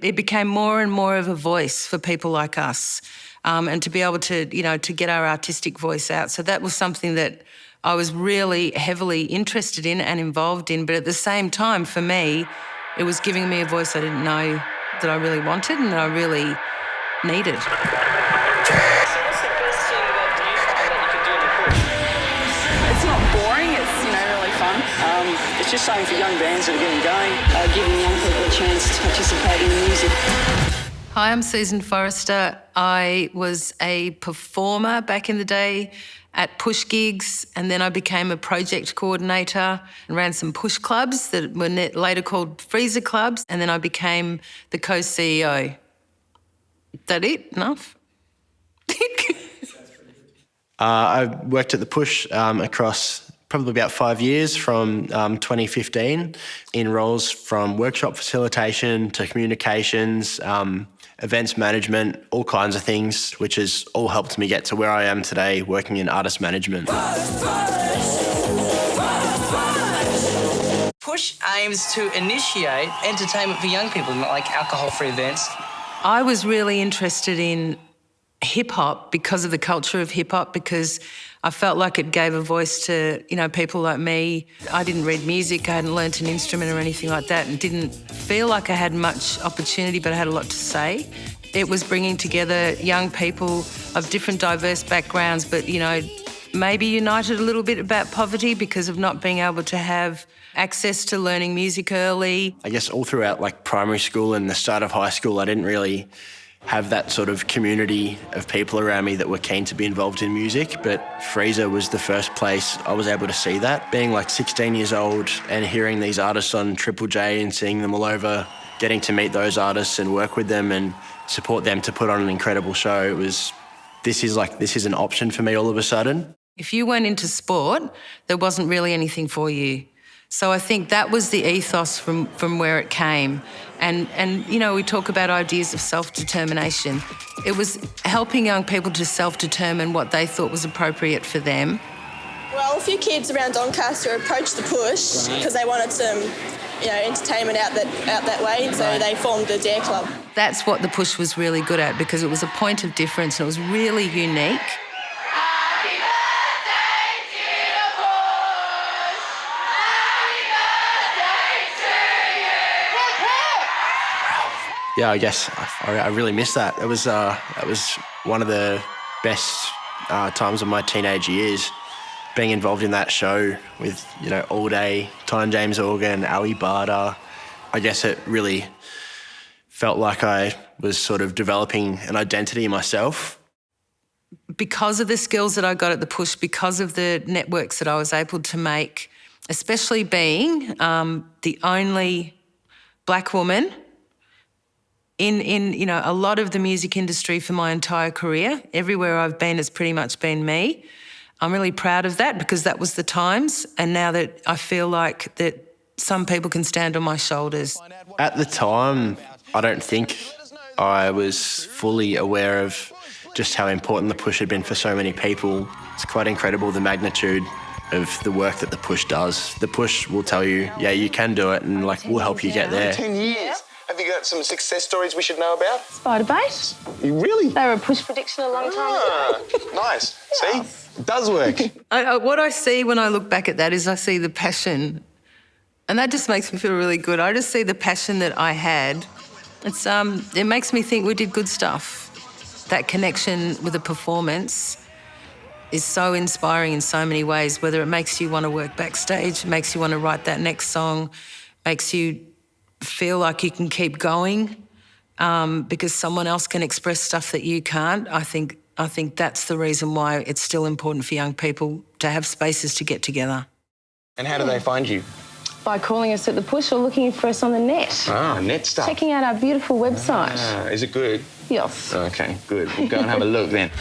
it became more and more of a voice for people like us, and to be able to, to get our artistic voice out. So that was something that I was really heavily interested in and involved in. But at the same time, for me, it was giving me a voice I didn't know that I really wanted and that I really needed. So what's the best thing that you find that you can do in the push? It's not boring, it's really fun. It's just something for young bands that are getting going, giving young people a chance to participate in music. Hi, I'm Susan Forrester. I was a performer back in the day at push gigs, and then I became a project coordinator and ran some push clubs that were later called freezer clubs, and then I became the co-CEO. That it? Enough? I worked at the Push across probably about 5 years from 2015 in roles from workshop facilitation to communications, events management, all kinds of things, which has all helped me get to where I am today working in artist management. Push aims to initiate entertainment for young people, not like alcohol-free events. I was really interested in hip-hop because of the culture of hip-hop, because I felt like it gave a voice to, people like me. I didn't read music, I hadn't learnt an instrument or anything like that, and didn't feel like I had much opportunity, but I had a lot to say. It was bringing together young people of different diverse backgrounds, but, maybe united a little bit about poverty because of not being able to have access to learning music early. I guess all throughout primary school and the start of high school, I didn't really have that sort of community of people around me that were keen to be involved in music, but Freezer was the first place I was able to see that. Being 16 years old and hearing these artists on Triple J and seeing them all over, getting to meet those artists and work with them and support them to put on an incredible show, this is an option for me all of a sudden. If you weren't into sport, there wasn't really anything for you. So I think that was the ethos from where it came. And we talk about ideas of self-determination. It was helping young people to self-determine what they thought was appropriate for them. Well, a few kids around Doncaster approached the Push because they wanted some, entertainment out that way, and so they formed the Dare Club. That's what the Push was really good at, because it was a point of difference and it was really unique. Yeah, I guess I really miss that. That was one of the best times of my teenage years, being involved in that show with, All Day, Tyne James Organ, Ali Barter. I guess it really felt like I was sort of developing an identity myself. Because of the skills that I got at the Push, because of the networks that I was able to make, especially being the only black woman in a lot of the music industry for my entire career. Everywhere I've been, it's pretty much been me. I'm really proud of that because that was the times, and now that I feel like that some people can stand on my shoulders. At the time, I don't think I was fully aware of just how important the Push had been for so many people. It's quite incredible the magnitude of the work that the Push does. The Push will tell you, yeah, you can do it, and we'll help you get there. 10 years. Have you got some success stories we should know about? Spider Bait. You really? They were a Push prediction a long time ago. Nice. See? It does work. What I see when I look back at that is I see the passion, and that just makes me feel really good. I just see the passion that I had. It makes me think we did good stuff. That connection with the performance is so inspiring in so many ways, whether it makes you want to work backstage, makes you want to write that next song, makes you feel like you can keep going because someone else can express stuff that you can't. I think that's the reason why it's still important for young people to have spaces to get together. And how do they find you? By calling us at the Push or looking for us on the net. Ah, net stuff. Checking out our beautiful website. Is it good? Yes. Okay, good. We'll go and have a look then.